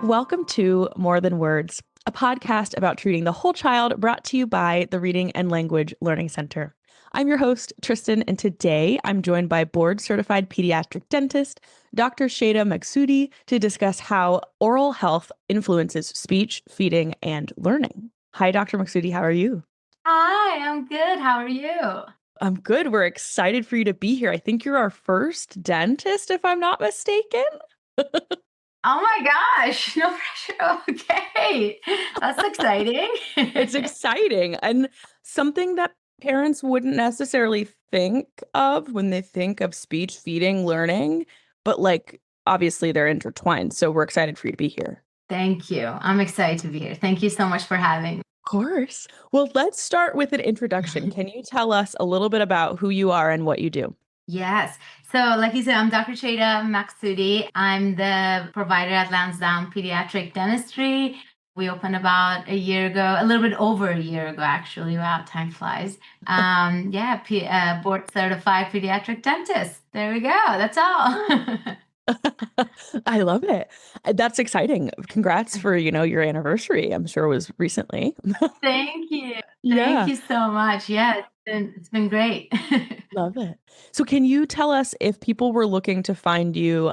Welcome to More Than Words, a podcast about treating the whole child brought to you by the Reading and Language Learning Center. I'm your host, Tristen, and today I'm joined by board certified pediatric dentist, Dr. Sheyda Maghsoudi, to discuss how oral health influences speech, feeding, and learning. Hi, Dr. Maghsoudi. How are you? Hi, I'm good. How are you? I'm good. We're excited for you to be here. I think you're our first dentist, if I'm not mistaken. Oh my gosh, no pressure. Okay, that's exciting. It's exciting and something that parents wouldn't necessarily think of when they think of speech, feeding, learning, but like obviously they're intertwined. So we're excited for you to be here. Thank you. I'm excited to be here. Thank you so much for having me. Of course. Well, let's start with an introduction. Can you tell us a little bit about who you are and what you do? Yes. So, like you said, I'm Dr. Sheyda Maghsoudi. I'm the provider at Lansdowne Pediatric Dentistry. We opened about a year ago, a little bit over a year ago, actually. Wow, time flies. Board certified pediatric dentist. There we go. That's all. I love it. That's exciting. Congrats for, your anniversary. I'm sure it was recently. Thank you. Thank Yeah. you so much. Yeah, it's been great. Love it. So can you tell us if people were looking to find you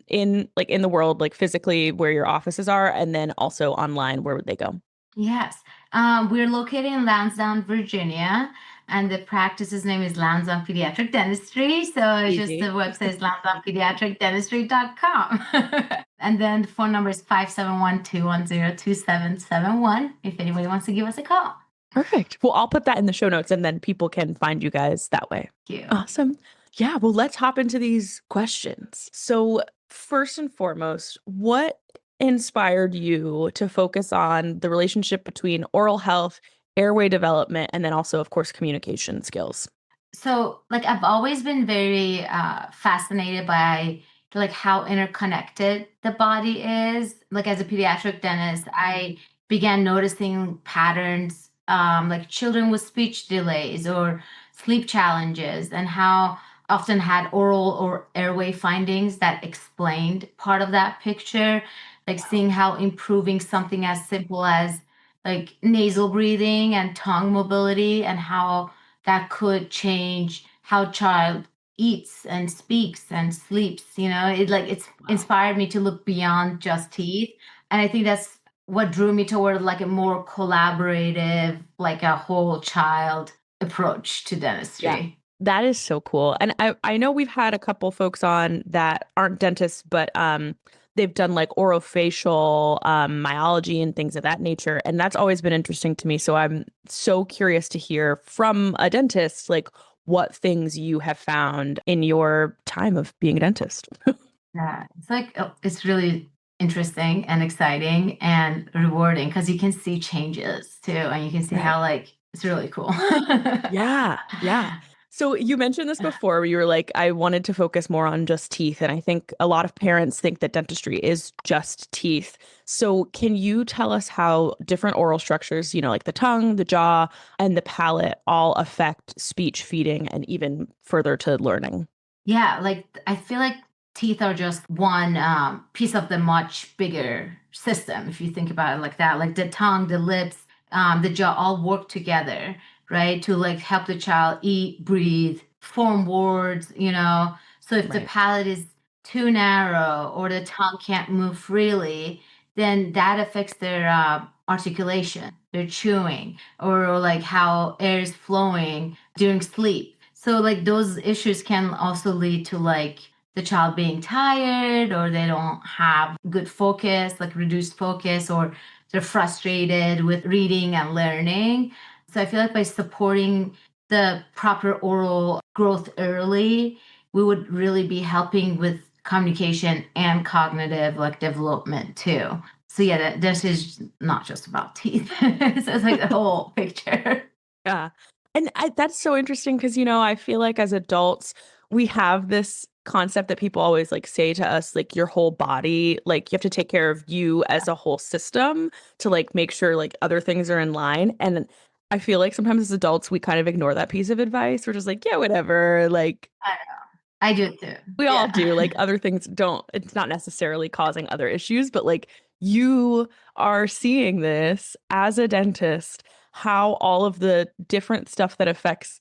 in the world, like physically where your offices are, and then also online, where would they go? Yes. We're located in Lansdowne, Virginia, and the practice's name is Lansdowne Pediatric Dentistry. So it's just the Easy. website is lansdownepediatricdentistry.com. And then the phone number is 571-210-2771 if anybody wants to give us a call. Perfect. Well, I'll put that in the show notes and then people can find you guys that way. Thank you. Awesome. Yeah, well, let's hop into these questions. So, first and foremost, what inspired you to focus on the relationship between oral health, airway development, and then also, of course, communication skills? So, like, I've always been very fascinated by like how interconnected the body is. Like, as a pediatric dentist, I began noticing patterns, like children with speech delays or sleep challenges, and how often had oral or airway findings that explained part of that picture. Like seeing how improving something as simple as like nasal breathing and tongue mobility, and how that could change how child eats and speaks and sleeps. It's Wow. inspired me to look beyond just teeth. And I think that's what drew me toward like a more collaborative, like a whole child approach to Yeah. dentistry. That is so cool. And I know we've had a couple folks on that aren't dentists, but they've done like orofacial myology and things of that nature. And that's always been interesting to me. So I'm so curious to hear from a dentist, like what things you have found in your time of being a dentist. Yeah, it's like it's really interesting and exciting and rewarding because you can see changes too, and you can see Right. how like it's really cool. Yeah, yeah. So you mentioned this before where you were like, I wanted to focus more on just teeth. And I think a lot of parents think that dentistry is just teeth. So can you tell us how different oral structures, like the tongue, the jaw, and the palate all affect speech, feeding, and even further to learning? Yeah, like I feel like teeth are just one piece of the much bigger system. If you think about it like that, like the tongue, the lips, the jaw all work together, right? To like help the child eat, breathe, form words, So if the Right. palate is too narrow or the tongue can't move freely, then that affects their articulation, their chewing, or like how air is flowing during sleep. So like those issues can also lead to like the child being tired, or they don't have good focus, like reduced focus, or they're frustrated with reading and learning. So I feel like by supporting the proper oral growth early, we would really be helping with communication and cognitive like development too. So yeah, this is not just about teeth. So it's like the whole picture. Yeah. And that's so interesting because, I feel like as adults, we have this concept that people always like say to us, like your whole body, like you have to take care of you as a whole system to like make sure like other things are in line. And I feel like sometimes as adults, we kind of ignore that piece of advice. We're just like, yeah, whatever. Like, I do it too. We all Yeah. do. Like other things don't, it's not necessarily causing other issues, but like you are seeing this as a dentist, how all of the different stuff that affects,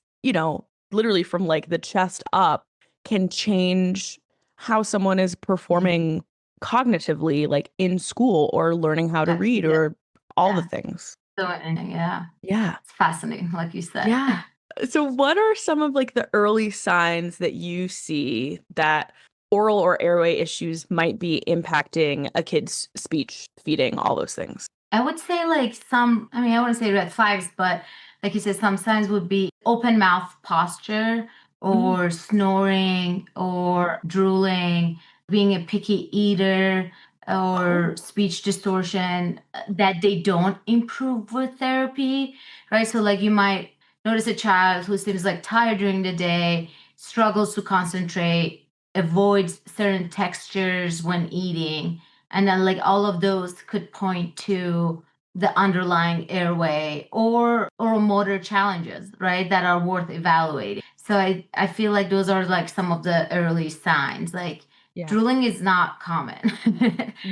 literally from like the chest up can change how someone is Mhm. performing cognitively, like in school or learning how to read Yeah. or all the Yeah. things. So, and yeah, Yeah. it's fascinating, like you said. Yeah. So, what are some of like the early signs that you see that oral or airway issues might be impacting a kid's speech, feeding, all those things? I would say like some, I mean, I wouldn't say red flags, but like you said, some signs would be open mouth posture Mm. or snoring or drooling, being a picky eater Oh, or speech distortion that they don't improve with therapy, right? So like you might notice a child who seems like tired during the day, struggles to concentrate, avoids certain textures when eating, and then like all of those could point to the underlying airway or motor challenges, right, that are worth evaluating. So I feel like those are like some of the early signs. Like yeah. drooling is not common.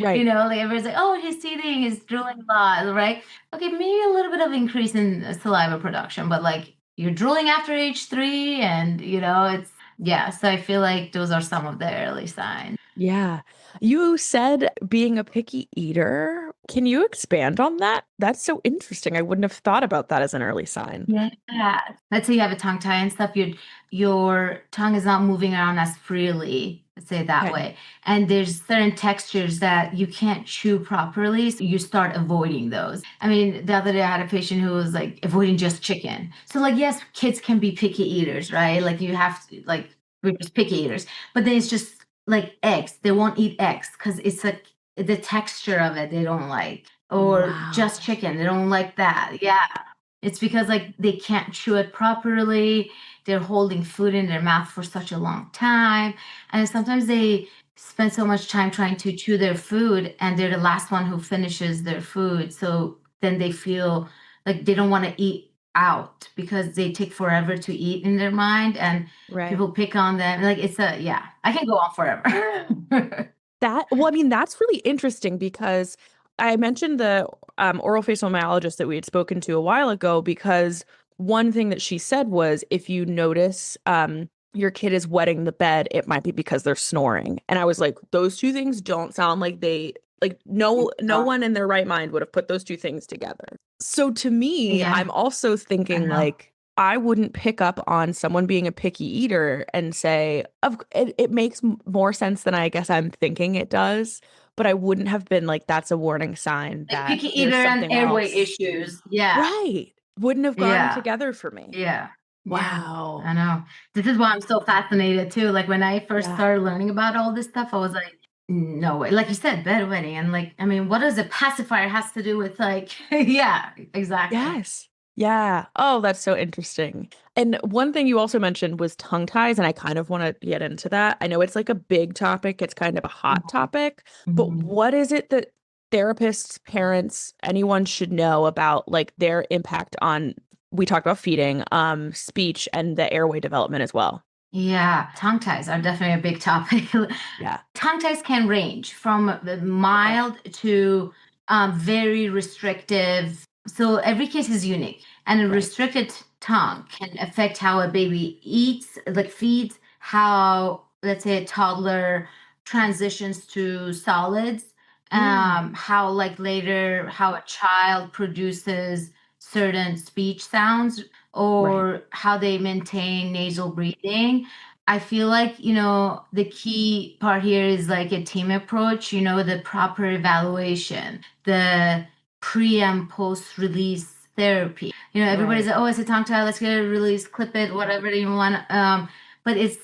Right. Like everyone's like, oh, he's teething, he's drooling a lot, right? Okay, maybe a little bit of increase in saliva production, but like you're drooling after age 3, and it's yeah. So I feel like those are some of the early signs. Yeah. You said being a picky eater. Can you expand on that? That's so interesting. I wouldn't have thought about that as an early sign. Yeah. Let's say you have a tongue tie and stuff, your tongue is not moving around as freely, let's say it that Okay. way. And there's certain textures that you can't chew properly, so you start avoiding those. I mean, the other day I had a patient who was like avoiding just chicken. So like yes, kids can be picky eaters, right? Like you have to like we're just picky eaters. But then it's just like eggs. They won't eat eggs because it's like the texture of it they don't like. Or just Wow. chicken. They don't like that. Yeah. It's because like they can't chew it properly. They're holding food in their mouth for such a long time. And sometimes they spend so much time trying to chew their food and they're the last one who finishes their food. So then they feel like they don't want to eat out because they take forever to eat in their mind, and Right. people pick on them. Like it's a yeah, I can go on forever. Well, I mean, that's really interesting because I mentioned the oral facial myologist that we had spoken to a while ago because one thing that she said was if you notice your kid is wetting the bed, it might be because they're snoring. And I was like, those two things don't sound like like no Oh, one in their right mind would have put those two things together. So to me, yeah, I'm also I thinking know. like I wouldn't pick up on someone being a picky eater and say, it makes more sense than I guess I'm thinking it does. But I wouldn't have been like, that's a warning sign Like that picky eater there's and something airway else. issues. Yeah. Right. Wouldn't have gone Yeah. together for me. Yeah. Yeah. Wow. I know. This is why I'm so fascinated too. Like when I first Yeah. started learning about all this stuff, I was like, no way. Like you said, bedwetting. And like, I mean, what does a pacifier has to do with like, yeah, exactly. Yes. Yeah. Oh, that's so interesting. And one thing you also mentioned was tongue ties, and I kind of want to get into that. I know it's like a big topic, it's kind of a hot Mhm. topic, but Mhm. what is it that therapists, parents, anyone should know about like their impact on, we talked about feeding, speech and the airway development as well. Yeah, tongue ties are definitely a big topic. Yeah. Tongue ties can range from the Okay. mild to very restrictive. So every case is unique, and a Right. restricted tongue can affect how a baby eats, like feeds, how, let's say, a toddler transitions to solids, Mm, how, like, later, how a child produces certain speech sounds, right. or how they maintain nasal breathing. I feel like, the key part here is like a team approach, the proper evaluation, the pre and post release therapy. Everybody's Right. like, oh, it's a tongue tie, let's get it released, clip it, whatever you want. But it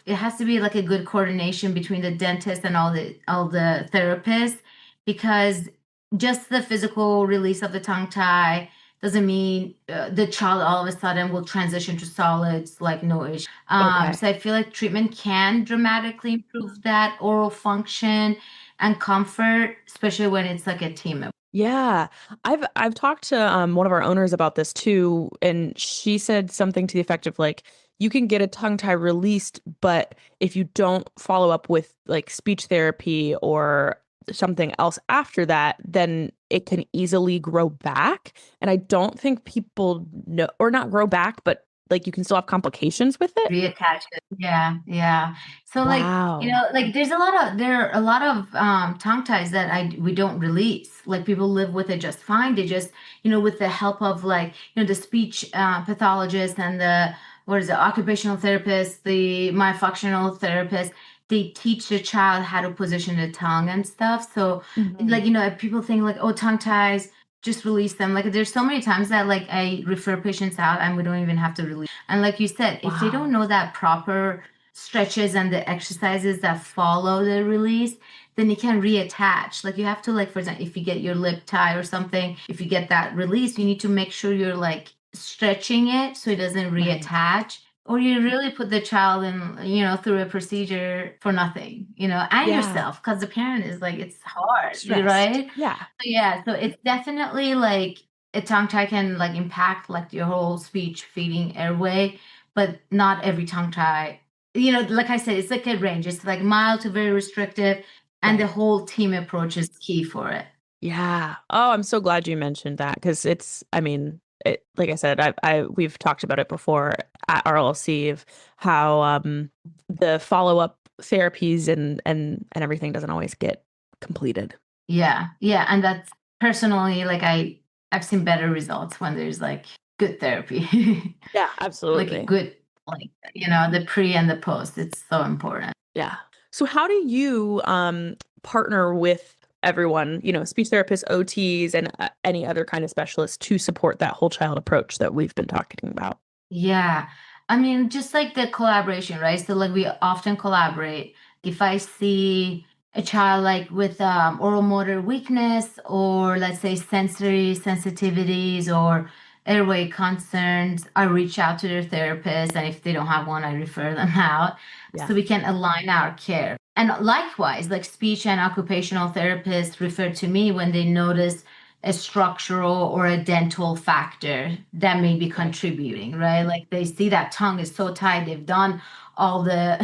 has to be like a good coordination between the dentist and all the therapists, because just the physical release of the tongue tie doesn't mean the child all of a sudden will transition to solids like no issue. Okay. So I feel like treatment can dramatically improve that oral function and comfort, especially when it's like a team. Yeah. I've talked to one of our owners about this too, and she said something to the effect of like you can get a tongue tie released, but if you don't follow up with like speech therapy or something else after that, then it can easily grow back. And I don't think people know, or not grow back, but like you can still have complications with it. Reattach it. Yeah, yeah. So like, Wow. like there are a lot of tongue ties that we don't release. Like people live with it just fine. They just, with the help of like, the speech pathologist and the what is it, occupational therapist, the myofunctional therapist, they teach the child how to position the tongue and stuff. So Mhm. like, if people think like, oh, tongue ties, just release them. Like there's so many times that like I refer patients out and we don't even have to release. And like you said, if they don't Wow. know that proper stretches and the exercises that follow the release, then you can reattach. Like you have to like, for example, if you get your lip tie or something, if you get that release, you need to make sure you're like stretching it so it doesn't Right. reattach. Or you really put the child in, through a procedure for nothing, and Yeah. yourself, because the parent is like, it's hard, Stressed. right? Yeah. Yeah, so it's definitely like a tongue tie can like impact like your whole speech, feeding, airway, but not every tongue tie. Like I said, it's like a range. It's like mild to very restrictive, and the Right. whole team approach is key for it. Yeah. Oh, I'm so glad you mentioned that because I mean, like I said, we've talked about it before at RLC of how the follow-up therapies and everything doesn't always get completed. Yeah, yeah, and that's personally like I've seen better results when there's like good therapy, Yeah, like a absolutely. good like the pre and the post. It's so important. Yeah. So how do you partner with everyone, speech therapists, OTs, and any other kind of specialists to support that whole child approach that we've been talking about? Yeah. I mean, just like the collaboration, right? So like we often collaborate. If I see a child like with oral motor weakness or let's say sensory sensitivities or airway concerns, I reach out to their therapist, and if they don't have one, I refer them out Yeah. so we can align our care. And likewise, like speech and occupational therapists refer to me when they notice a structural or a dental factor that may be Right. contributing, right? Like they see that tongue is so tight, they've done all the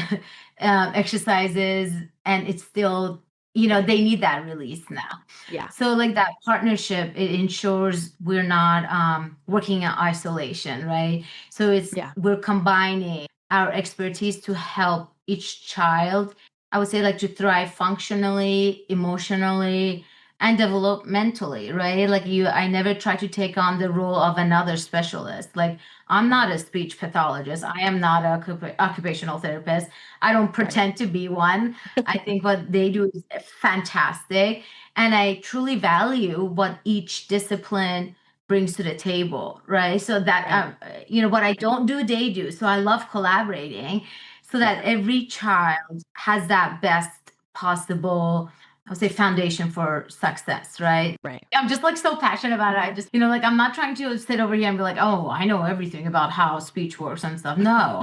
exercises, and it's still, they need that release now. Yeah. So, like that partnership, it ensures we're not working in isolation, right? So, Yeah. we're combining our expertise to help each child, I would say, like to thrive functionally, emotionally, and developmentally, right? Like I never try to take on the role of another specialist. Like I'm not a speech pathologist. I am not a occupational therapist. I don't Right. pretend to be one. I think what they do is fantastic. And I truly value what each discipline brings to the table, right? So that, Right. what I don't do, they do. So I love collaborating so Yeah. that every child has that best possible, I would say, foundation for success, right? Right. I'm just like so passionate about it. I just, like I'm not trying to sit over here and be like, oh, I know everything about how speech works and stuff. No,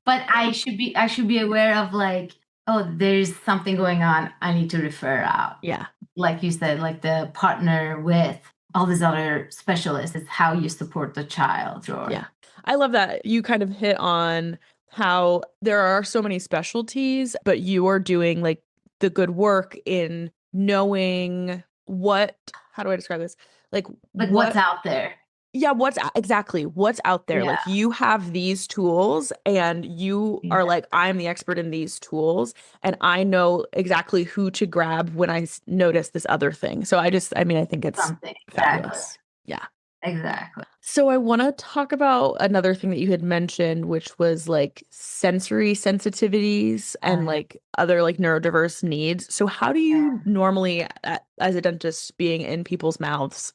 but I should be aware of like, oh, there's something going on. I need to refer out. Yeah. Like you said, like the partner with all these other specialists is how you support the child or Yeah. I love that you kind of hit on how there are so many specialties, but you are doing like the good work in knowing how do I describe this? Like like what's what, out there. yeah, exactly what's out there. Yeah. Like you have these tools and you are Yeah. like, I'm the expert in these tools and I know exactly who to grab when I notice this other thing. So I mean, I think it's Something. Exactly. fabulous. Yeah. Exactly. So I want to talk about another thing that you had mentioned, which was like sensory sensitivities and Uh, like other like neurodiverse needs. So how do you normally, as a dentist, being in people's mouths,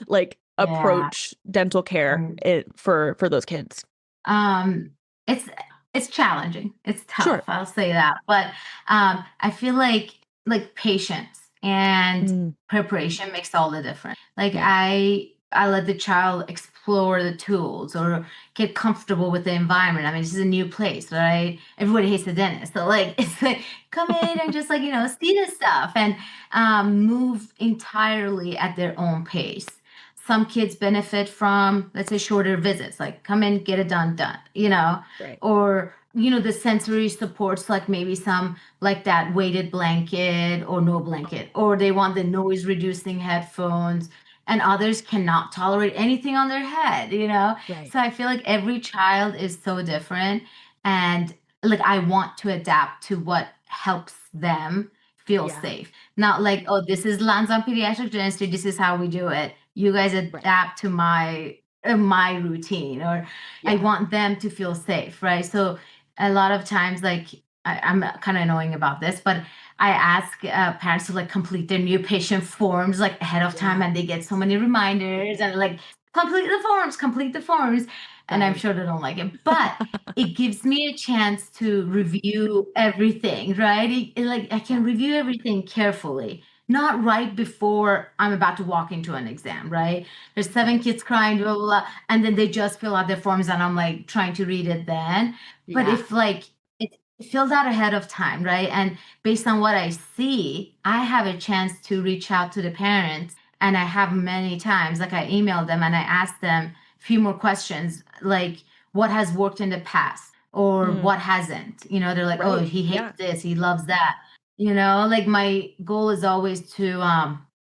like yeah. approach dental care Mm. for those kids? Um, it's it's challenging. It's tough. Sure. I'll say that. But I feel like patience and Mm, preparation makes all the difference. Like yeah. I let the child explore the tools or get comfortable with the environment. I mean, this is a new place, right? Everybody hates the dentist. So like it's like come in and just like, see this stuff and move entirely at their own pace. some kids benefit from, let's say, shorter visits, like come in, get it done, Right. or, the sensory supports, like maybe some like that weighted blanket or no blanket, or they want the noise reducing headphones, and others cannot tolerate anything on their head. Right. So I feel like every child is so different. And like I want to adapt to what helps them feel Yeah. safe. Not like, oh, this is Lansdowne Pediatric Dentistry, this is how we do it. You guys Right. adapt to my routine, or I Yeah. want them to feel safe, right? So a lot of times, like I'm kind of annoying about this, but I ask parents to like complete their new patient forms like ahead of time, Yeah. and they get so many reminders and like complete the forms, and I'm Right. sure they don't like it, but it gives me a chance to review everything, right? Like I can Yeah. review everything carefully, not right before I'm about to walk into an exam, right? There's seven Right. kids crying, blah, blah, blah, and then they just fill out their forms, and I'm like trying to read it then. But Yeah. if like it's filled out ahead of time, right? And based on what I see, I have a chance to reach out to the parents, and I have many times, like I emailed them and I asked them a few more questions, like what has worked in the past or Mm. what hasn't. They're like, oh, Right. he hates Yeah. this, he loves that. Like my goal is always to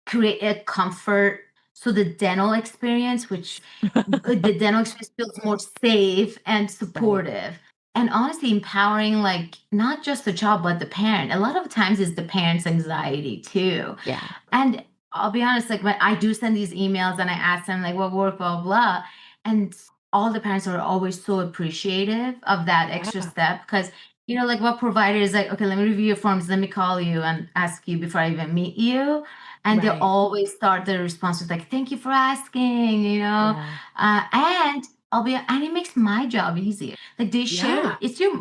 create a comfort, so the dental experience, which the dental experience feels more safe and Right. supportive. And honestly, empowering, like not just the child, but the parent. A lot of times is the parent's anxiety too. Yeah. And I'll be honest, like when I do send these emails and I ask them like what work, blah, blah, blah, and all the parents are always so appreciative of that extra Yeah. step, because like what provider is like, okay, let me review your forms, let me call you and ask you before I even meet you. And they Right. always start their response with like, thank you for asking. Yeah. And and it makes my job easier. Like they share, Yeah. it's your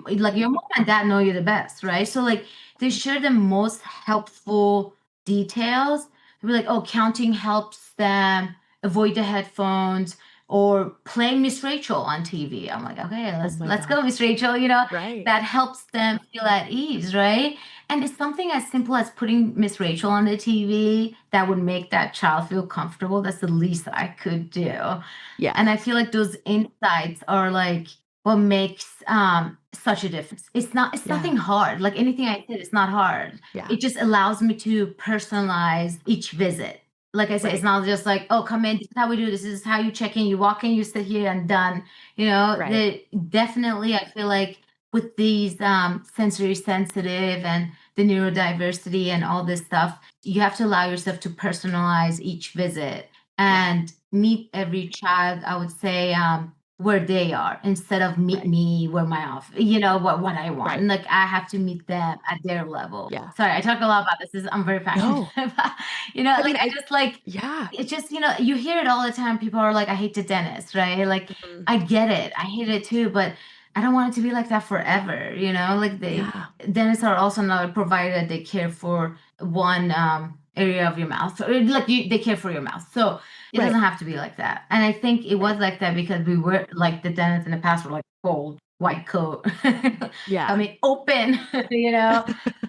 mom and dad know you the best, right? So like they share the most helpful details. They'll be like, oh, counting helps them avoid the headphones, or playing Miss Rachel on TV. I'm like, okay, Oh let's my let's go, gosh. Miss Rachel. Right. That helps them feel at ease, right? And it's something as simple as putting Miss Rachel on the TV that would make that child feel comfortable. That's the least I could do. Yeah. And I feel like those insights are like what makes such a difference. It's Yeah. nothing hard. Like anything I did, it's not hard. Yeah. It just allows me to personalize each visit. Like I said, it's Right. not just like, oh, come in, this is how we do, this is how you check in, you walk in, you sit here and done. Right. The definitely I feel like with these sensory sensitive and the neurodiversity and all this stuff, you have to allow yourself to personalize each visit Yeah. and meet every child, I would say, where they are, instead of meet Right. me where my off, what I want. Right. And like I have to meet them at their level. Yeah. Sorry, I talk a lot about this. I'm very passionate No. about, I mean, like I just like yeah. it's just, you hear it all the time. People are like, I hate the dentist, right? Like Mhm. I get it. I hate it too, but I don't want it to be like that forever. Like Yeah. dentists are also not a provider that they care for one area of your mouth. So, they care for your mouth. So it Right. doesn't have to be like that. And I think it was Right. like that because we were like the dentists in the past were like cold, white coat. I Yeah. mean, open,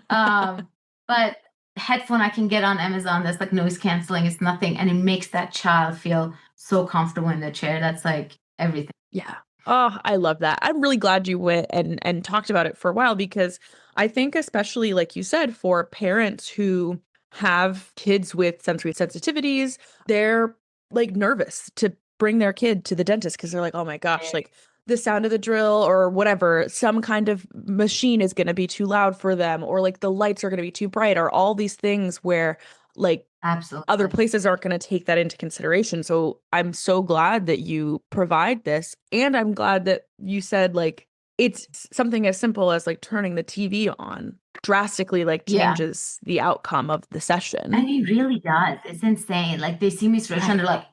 Um, but headphone I can get on Amazon that's like noise canceling. It's nothing. And it makes that child feel so comfortable in the chair. That's like everything. Yeah. Oh, I love that. I'm really glad you went and talked about it for a while because I think especially like you said for parents who have kids with sensory sensitivities, they're like nervous to bring their kid to the dentist because they're like, "Oh my gosh, like the sound of the drill or whatever, some kind of machine is going to be too loud for them or like the lights are going to be too bright or all these things where like other Absolutely. places aren't going to take that into consideration. So I'm so glad that you provide this. And I'm glad that you said like it's something as simple as like turning the TV on drastically like Yeah. changes the outcome of the session. And it really does. It's insane. Like they see me stretch and Right. they're like,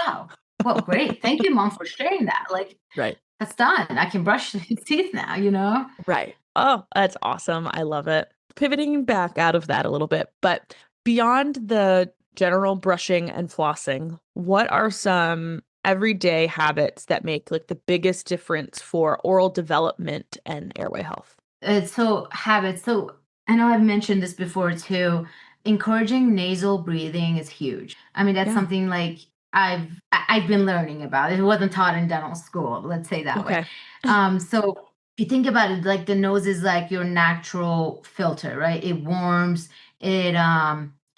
wow, well, great. Thank you, mom, for sharing that. Like Right. that's done. I can brush his teeth now. Right. Oh, that's awesome. I love it. Pivoting back out of that a little bit, but beyond the general brushing and flossing, what are some everyday habits that make like the biggest difference for oral development and airway health? So habits. So I know I've mentioned this before too. Encouraging nasal breathing is huge. I mean, that's Yeah. something like I've been learning about. It wasn't taught in dental school, let's say that way. Okay. So if you think about it, like the nose is like your natural filter, right? It warms, it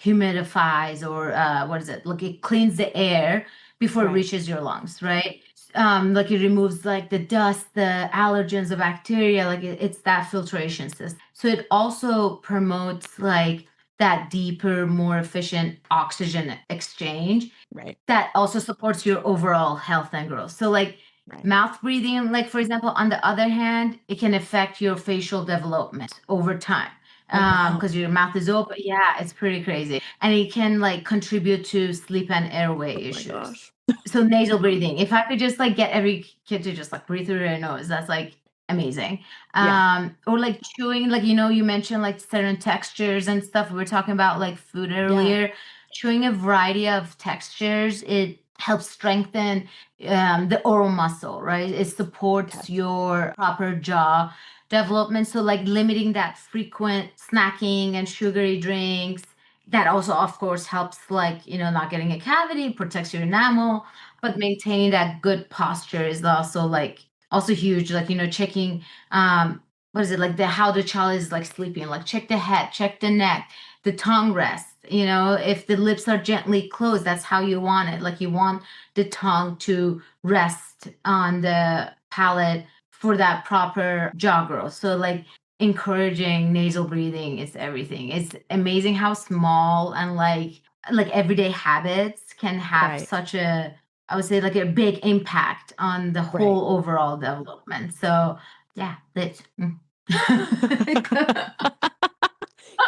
humidifies, or what is it? Like it cleans the air before it Right. reaches your lungs, right? Like it removes like the dust, the allergens, the bacteria, like it's that filtration system. So it also promotes like that deeper, more efficient oxygen exchange Right. that also supports your overall health and growth. So like Right. mouth breathing, like for example, on the other hand, it can affect your facial development over time. Oh, wow. Because your mouth is open. Yeah, it's pretty crazy. And it can like contribute to sleep and airway Oh my issues. gosh. So nasal breathing. If I could just like get every kid to just like breathe through their nose, that's like amazing. Yeah. Or like chewing, like you mentioned like certain textures and stuff. We were talking about like food Yeah. earlier. Chewing a variety of textures, it helps strengthen the oral muscle, right? It Okay. supports your proper jaw development. So, like limiting that frequent snacking and sugary drinks. That also, of course, helps, like, not getting a cavity, protects your enamel, but maintaining that good posture is also like also huge. Like, checking what is it like the how the child is like sleeping, like check the head, check the neck, the tongue rest. If the lips are gently closed, that's how you want it. Like you want the tongue to rest on the palate for that proper jaw growth. So like encouraging nasal breathing is everything. It's amazing how small and like everyday habits can have Right. such a, I would say, like a big impact on the Right. whole overall development. So yeah, lips.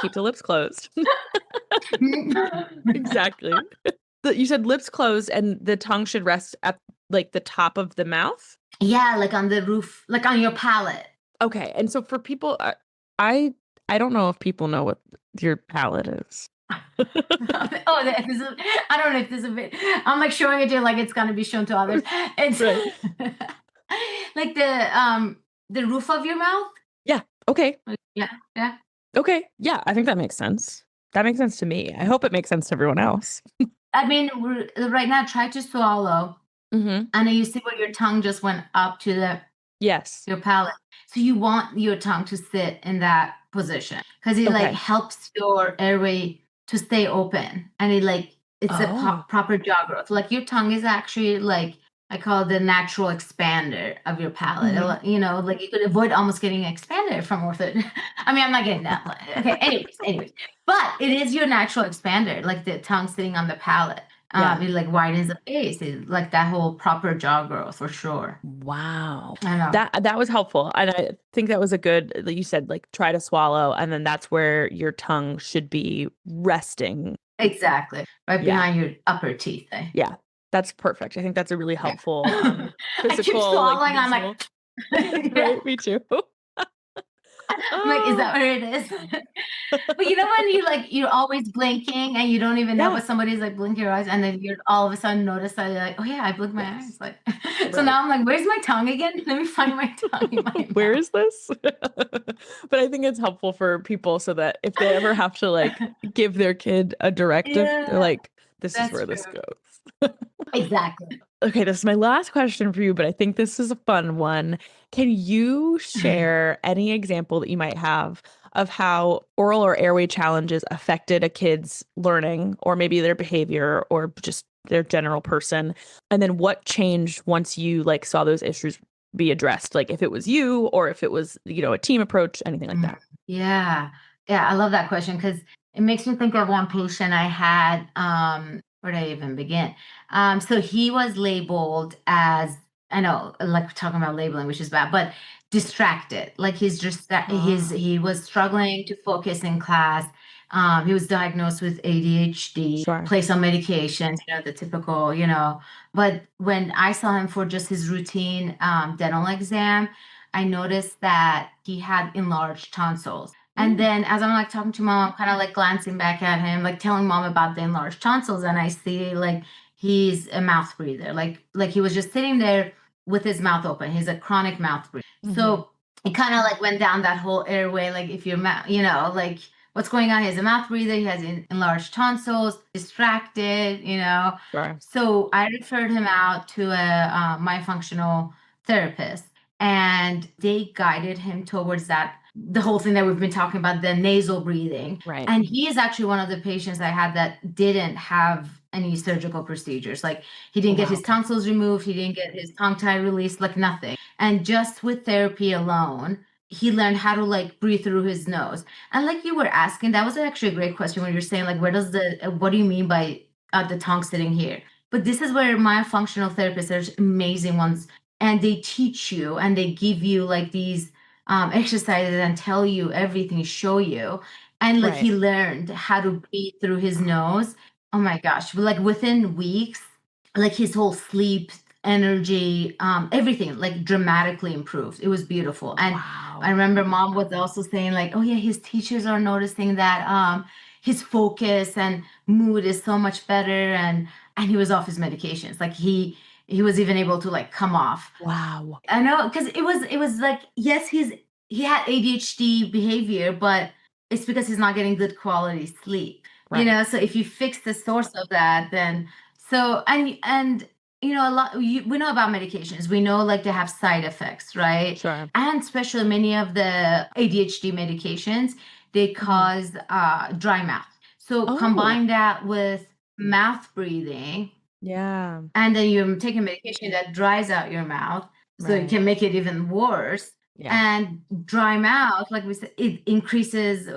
Keep the lips closed. Exactly. You said lips closed and the tongue should rest at like the top of the mouth? Yeah, like on the roof, like on your palate. Okay. And so for people, I I don't know if people know what your palate is. Oh, this is, I don't know if this is a bit. I'm like showing it to you like it's gonna be shown to others. It's Right. like the roof of your mouth. Yeah. Okay. Yeah, yeah. Okay. Yeah, I think that makes sense. That makes sense to me. I hope it makes sense to everyone else. I mean, right now, try to swallow, Mhm. and then you see where your tongue just went up to Yes. your palate. So you want your tongue to sit in that position because it like Okay. helps your airway to stay open, and it's a Oh. proper jaw growth. Like your tongue is actually like I call it the natural expander of your palate. Mhm. Like you could avoid almost getting expanded from ortho. I mean, I'm not getting that. Okay. Anyways, but it is your natural expander, like the tongue sitting on the palate. Yeah. It like widens the face. It, like that whole proper jaw growth for sure. Wow. I know. That was helpful. And I think that was a good, like you said, like try to swallow and then that's where your tongue should be resting. Exactly. Right Yeah. behind your upper teeth, eh? Yeah. That's perfect. I think that's a really helpful I keep physical like swallowing, I'm like, visual. yeah. Right? Me too. I'm like, is Oh. that what it is? But when you like you're always blinking and you don't even know, Yeah. but somebody's like blink your eyes and then you're all of a sudden notice that you're like, oh yeah, I blinked my eyes. Yes. Like so Right. now I'm like, where's my tongue again? Let me find my tongue in my Where mouth. is this? But I think it's helpful for people so that if they ever have to like give their kid a directive, they're Yeah, like, this is that's where this true. goes. Exactly. Okay, this is my last question for you, but I think this is a fun one. Can you share any example that you might have of how oral or airway challenges affected a kid's learning or maybe their behavior or just their general person? And then what changed once you like saw those issues be addressed? Like if it was you or if it was, a team approach, anything like Mm, that. yeah. Yeah, I love that question because it makes me think of one patient I had. Where did I even begin? So he was labeled as, I know, like we're talking about labeling, which is bad, but distracted. Like he's just that Ah, he was struggling to focus in class. He was diagnosed with ADHD, sure. placed on medications, the typical, But when I saw him for just his routine dental exam, I noticed that he had enlarged tonsils. And Mm, then as I'm like talking to mom, I'm kind of like glancing back at him, like telling mom about the enlarged tonsils, and I see like he's a mouth breather. Like he was just sitting there with his mouth open. He's a chronic mouth breather. hmm. So it kind of like went down that whole airway, like if your mouth, like what's going on. He has a mouth breather. He has enlarged tonsils, distracted, Sure. So I referred him out to a myofunctional therapist, and they guided him towards the whole thing that we've been talking about, the nasal breathing. Right. And he is actually one of the patients I had that didn't have any surgical procedures. Like, he didn't get his tonsils removed, he didn't get his tongue tie released, like nothing. And just with therapy alone, he learned how to like breathe through his nose. And like you were asking, that was actually a great question when you're saying like, what do you mean by the tongue sitting here? But this is where myofunctional therapists, there's amazing ones, and they teach you and they give you like these exercises and tell you everything, show you. And like, he learned how to breathe through his nose. Oh my gosh, like within weeks, like his whole sleep, energy, everything like dramatically improved. It was beautiful. And I remember mom was also saying like, oh yeah, his teachers are noticing that his focus and mood is so much better, and he was off his medications. Like, he was even able to like come off. Wow. I know, because it was like, yes, he had ADHD behavior, but it's because he's not getting good quality sleep. Right. So if you fix the source of that, then so and a lot we know about medications. We know like they have side effects, right? Sure. And especially many of the ADHD medications, they cause dry mouth. So combine that with mouth breathing, Yeah. and then you're taking medication that dries out your mouth, so it can make it even worse. Yeah. And dry mouth, like we said, it increases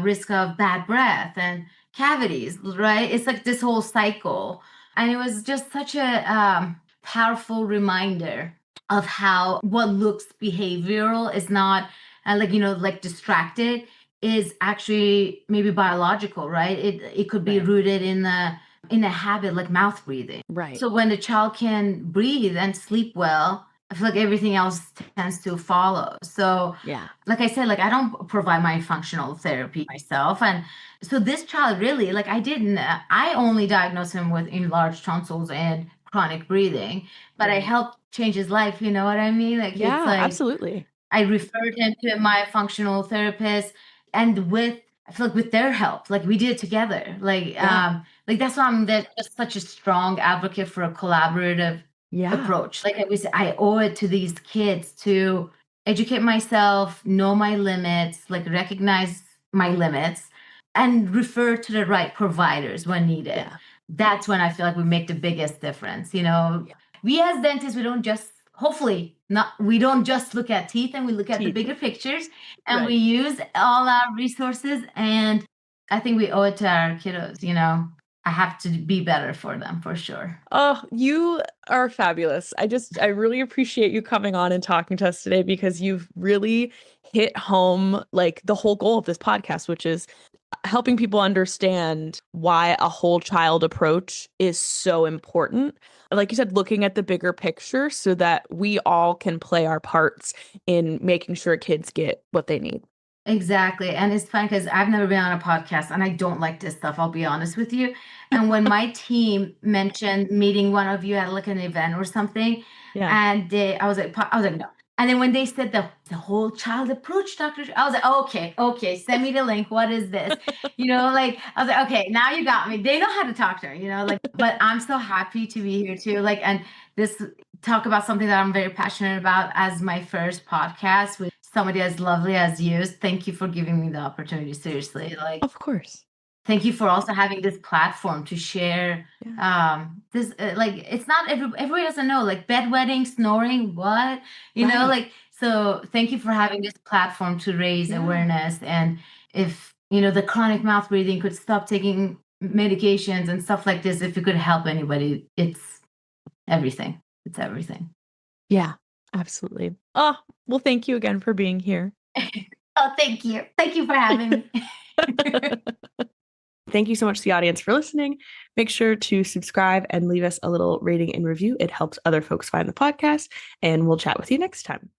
risk of bad breath and cavities, right? It's like this whole cycle. And it was just such a powerful reminder of how what looks behavioral is not, like distracted, is actually maybe biological, right? It could be rooted in a habit like mouth breathing. Right. So when the child can breathe and sleep well, I feel like everything else tends to follow. So, Yeah. like I said, like, I don't provide my functional therapy myself. And so this child really, like, I only diagnosed him with enlarged tonsils and chronic breathing, but I helped change his life. You know what I mean? Like, Yeah, it's like, absolutely. I referred him to my functional therapist, and I feel like with their help, like we did it together. Like that's why I'm just such a strong advocate for a collaborative approach. Like I said, I owe it to these kids to educate myself, know my limits, like recognize my limits, and refer to the right providers when needed. Yeah. That's when I feel like we make the biggest difference. We as dentists, we don't just look at teeth, and we look at the bigger pictures, and we use all our resources. And I think we owe it to our kiddos. I have to be better for them, for sure. Oh, you are fabulous. I really appreciate you coming on and talking to us today, because you've really hit home like the whole goal of this podcast, which is helping people understand why a whole child approach is so important. Like you said, looking at the bigger picture so that we all can play our parts in making sure kids get what they need. Exactly. And it's fun because I've never been on a podcast, and I don't like this stuff, I'll be honest with you. And when my team mentioned meeting one of you at like an event or something, and I was like, no. And then when they said the whole child approach, I was like, okay, send me the link. What is this? Like, I was like, okay, now you got me. They know how to talk to her, like, but I'm so happy to be here too. Like, and this talk about something that I'm very passionate about as my first podcast with somebody as lovely as you. Thank you for giving me the opportunity. Seriously, like, Of course. thank you for also having this platform to share. This like, it's not everybody doesn't know, like, bedwetting, snoring, what, like, so thank you for having this platform to raise awareness. And if the chronic mouth breathing could stop taking medications and stuff like this, if it could help anybody, it's everything. It's everything. Yeah, absolutely. Oh, well, thank you again for being here. Oh, thank you. Thank you for having me. Thank you so much to the audience for listening. Make sure to subscribe and leave us a little rating and review. It helps other folks find the podcast, and we'll chat with you next time.